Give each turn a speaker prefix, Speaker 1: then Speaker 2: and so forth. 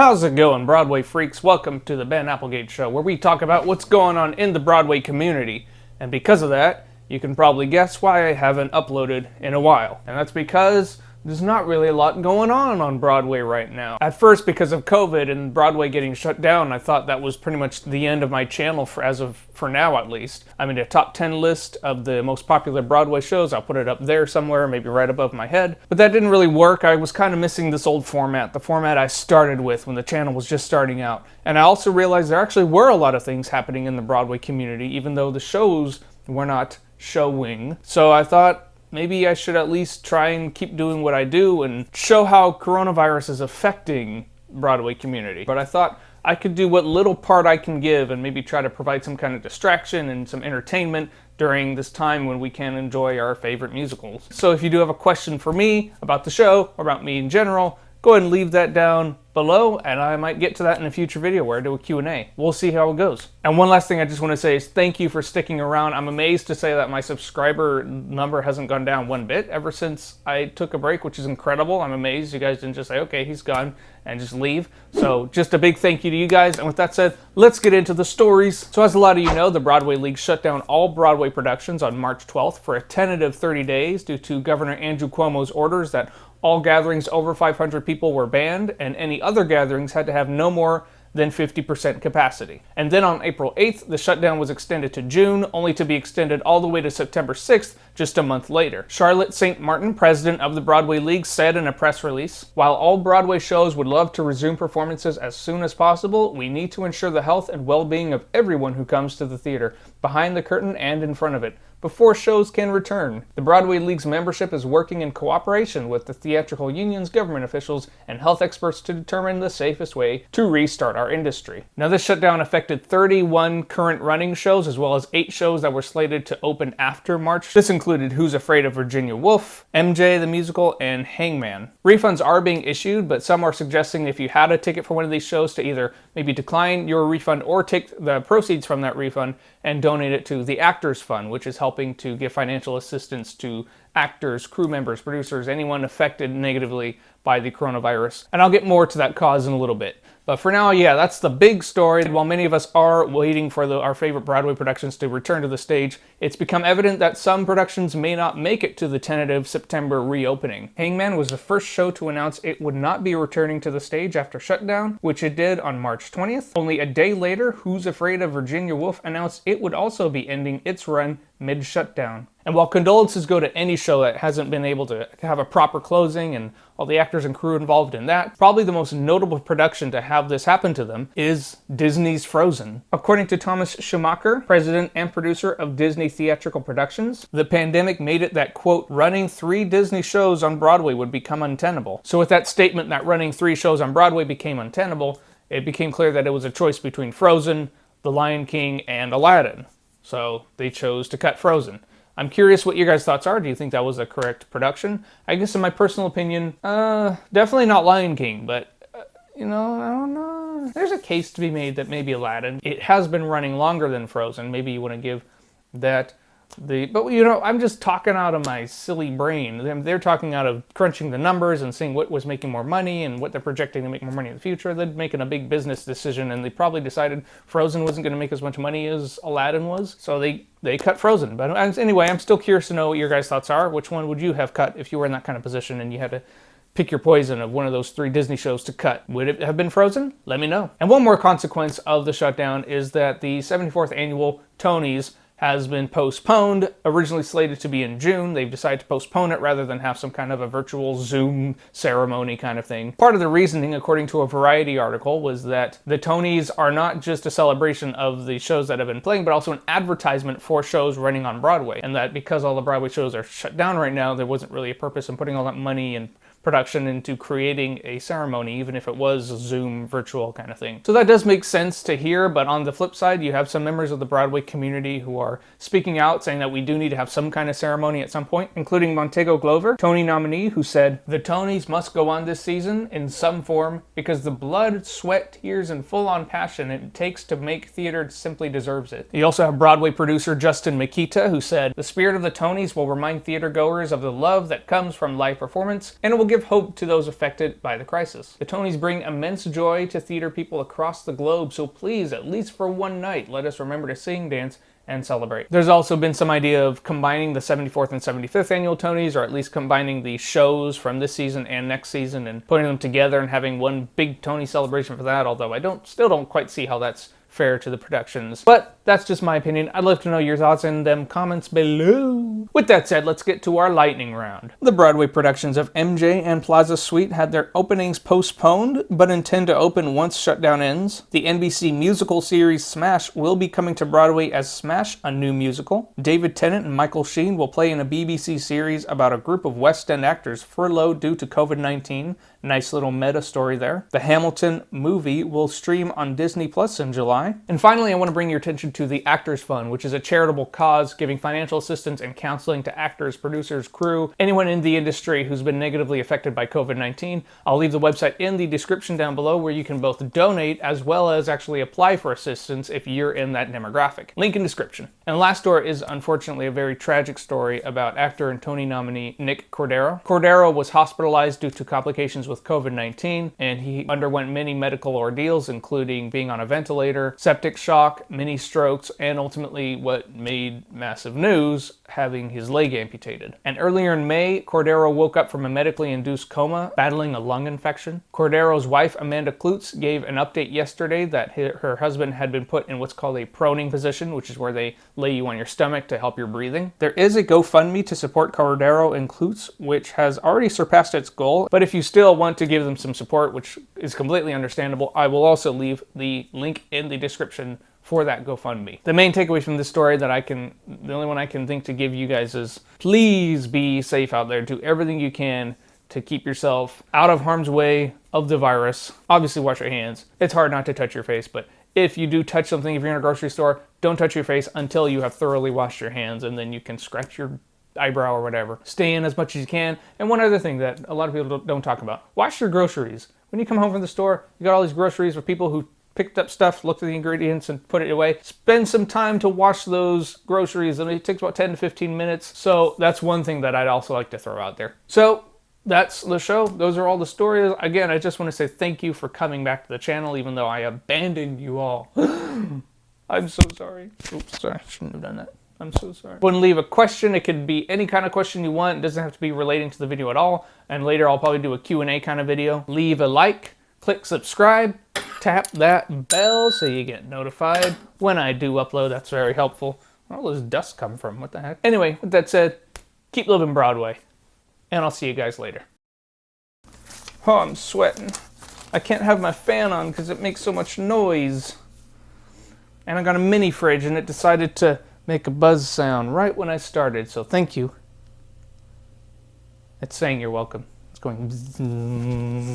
Speaker 1: How's it going, Broadway freaks? Welcome to the Ben Applegate Show, where we talk about what's going on in the Broadway community. And because of that, you can probably guess why I haven't uploaded in a while. And that's because there's not really a lot going on Broadway right now. At first, because of COVID and Broadway getting shut down, I thought that was pretty much the end of my channel for now at least. I made a top 10 list of the most popular Broadway shows. I'll put it up there somewhere, maybe right above my head. But that didn't really work. I was kind of missing this old format, the format I started with when the channel was just starting out. And I also realized there actually were a lot of things happening in the Broadway community, even though the shows were not showing. So I thought, maybe I should at least try and keep doing what I do and show how coronavirus is affecting Broadway community. But I thought I could do what little part I can give and maybe try to provide some kind of distraction and some entertainment during this time when we can enjoy our favorite musicals. So if you do have a question for me about the show or about me in general, go ahead and leave that down below, and I might get to that in a future video where I do a Q&A. We'll see how it goes. And one last thing I just want to say is thank you for sticking around. I'm amazed to say that my subscriber number hasn't gone down one bit ever since I took a break, which is incredible. I'm amazed you guys didn't just say, okay, he's gone, and just leave. So just a big thank you to you guys. And with that said, let's get into the stories. So as a lot of you know, the Broadway League shut down all Broadway productions on March 12th for a tentative 30 days due to Governor Andrew Cuomo's orders that all gatherings over 500 people were banned, and any other gatherings had to have no more than 50% capacity. And then on April 8th, the shutdown was extended to June, only to be extended all the way to September 6th, just a month later. Charlotte St. Martin, president of the Broadway League, said in a press release, "While all Broadway shows would love to resume performances as soon as possible, we need to ensure the health and well-being of everyone who comes to the theater, behind the curtain and in front of it, before shows can return. The Broadway League's membership is working in cooperation with the theatrical unions, government officials, and health experts to determine the safest way to restart our industry." Now, this shutdown affected 31 current running shows, as well as 8 shows that were slated to open after March. This included Who's Afraid of Virginia Woolf, MJ the Musical, and Hangman. Refunds are being issued, but some are suggesting if you had a ticket for one of these shows to either maybe decline your refund or take the proceeds from that refund and donate it to the Actors Fund, which is helping to give financial assistance to actors, crew members, producers, anyone affected negatively by the coronavirus. And I'll get more to that cause in a little bit. But for now, yeah, that's the big story. While many of us are waiting for our favorite Broadway productions to return to the stage, it's become evident that some productions may not make it to the tentative September reopening. Hangman was the first show to announce it would not be returning to the stage after shutdown, which it did on March 20th. Only a day later, Who's Afraid of Virginia Woolf announced it would also be ending its run mid-shutdown. And while condolences go to any show that hasn't been able to have a proper closing and all the actors and crew involved in that, probably the most notable production to have this happen to them is Disney's Frozen. According to Thomas Schumacher, president and producer of Disney Theatrical Productions, the pandemic made it that, quote, running 3 Disney shows on Broadway would become untenable. So with that statement that running 3 shows on Broadway became untenable, it became clear that it was a choice between Frozen, The Lion King, and Aladdin. So they chose to cut Frozen. I'm curious what your guys' thoughts are. Do you think that was a correct production? I guess in my personal opinion, definitely not Lion King, but, I don't know. There's a case to be made that maybe Aladdin. It has been running longer than Frozen. Maybe you want to give that but I'm just talking out of my silly brain. They're talking out of crunching the numbers and seeing what was making more money and what they're projecting to make more money in the future. They're making a big business decision, and they probably decided Frozen wasn't going to make as much money as Aladdin was, so they cut Frozen. But anyway, I'm still curious to know what your guys' thoughts are. Which one would you have cut if you were in that kind of position and you had to pick your poison of one of those 3 Disney shows to cut? Would it have been Frozen? Let me know. And one more consequence of the shutdown is that the 74th annual Tonys has been postponed. Originally slated to be in June, they've decided to postpone it rather than have some kind of a virtual Zoom ceremony kind of thing. Part of the reasoning, according to a Variety article, was that the Tonys are not just a celebration of the shows that have been playing, but also an advertisement for shows running on Broadway. And that because all the Broadway shows are shut down right now, there wasn't really a purpose in putting all that money and production into creating a ceremony, even if it was a Zoom virtual kind of thing. So that does make sense to hear, but on the flip side, you have some members of the Broadway community who are speaking out, saying that we do need to have some kind of ceremony at some point, including Montego Glover, Tony nominee, who said, "The Tonys must go on this season in some form because the blood, sweat, tears, and full-on passion it takes to make theater simply deserves it." You also have Broadway producer Justin Makita, who said, "The spirit of the Tonys will remind theater goers of the love that comes from live performance, and it will give hope to those affected by the crisis. The Tonys bring immense joy to theater people across the globe, so please, at least for one night, let us remember to sing, dance, and celebrate. There's also been some idea of combining the 74th and 75th annual Tonys, or at least combining the shows from this season and next season and putting them together and having one big Tony celebration for that, although I still don't quite see how that's fair to the productions. But that's just my opinion. I'd love to know your thoughts in them comments below. With that said, let's get to our lightning round. The Broadway productions of MJ and Plaza Suite had their openings postponed, but intend to open once shutdown ends. The NBC musical series Smash will be coming to Broadway as Smash, a new musical. David Tennant and Michael Sheen will play in a BBC series about a group of West End actors furloughed due to COVID-19. Nice little meta story there. The Hamilton movie will stream on Disney Plus in July. And finally, I want to bring your attention to the Actors Fund, which is a charitable cause giving financial assistance and counseling to actors, producers, crew, anyone in the industry who's been negatively affected by COVID-19. I'll leave the website in the description down below where you can both donate as well as actually apply for assistance if you're in that demographic. Link in description. And the last story is unfortunately a very tragic story about actor and Tony nominee Nick Cordero. Cordero was hospitalized due to complications with COVID-19, and he underwent many medical ordeals, including being on a ventilator, septic shock, many strokes, and ultimately what made massive news, having his leg amputated. And earlier in May, Cordero woke up from a medically induced coma, battling a lung infection. Cordero's wife, Amanda Klutz, gave an update yesterday that her husband had been put in what's called a proning position, which is where they lay you on your stomach to help your breathing. There is a GoFundMe to support Cordero and Klutz, which has already surpassed its goal, but if you still want to give them some support, which is completely understandable, I will also leave the link in the description for that GoFundMe. The main takeaway from this story the only one I can think to give you guys is please be safe out there. Do everything you can to keep yourself out of harm's way of the virus. Obviously wash your hands. It's hard not to touch your face, but if you do touch something, if you're in a grocery store, don't touch your face until you have thoroughly washed your hands, and then you can scratch your eyebrow or whatever. Stay in as much as you can. And one other thing that a lot of people don't talk about, wash your groceries. When you come home from the store, you got all these groceries for people who picked up stuff, looked at the ingredients, and put it away. Spend some time to wash those groceries, and it takes about 10 to 15 minutes. So that's one thing that I'd also like to throw out there. So that's the show. Those are all the stories. Again, I just want to say thank you for coming back to the channel, even though I abandoned you all. I'm so sorry. Oops, sorry, I shouldn't have done that. I'm so sorry. Go and leave a question. It could be any kind of question you want. It doesn't have to be relating to the video at all. And later I'll probably do a Q&A kind of video. Leave a like, click subscribe, tap that bell so you get notified when I do upload. That's very helpful. Where all this dust come from? What the heck? Anyway, with that said, keep living Broadway. And I'll see you guys later. Oh, I'm sweating. I can't have my fan on because it makes so much noise. And I got a mini fridge and it decided to make a buzz sound right when I started, so thank you. It's saying you're welcome. It's going bzzz.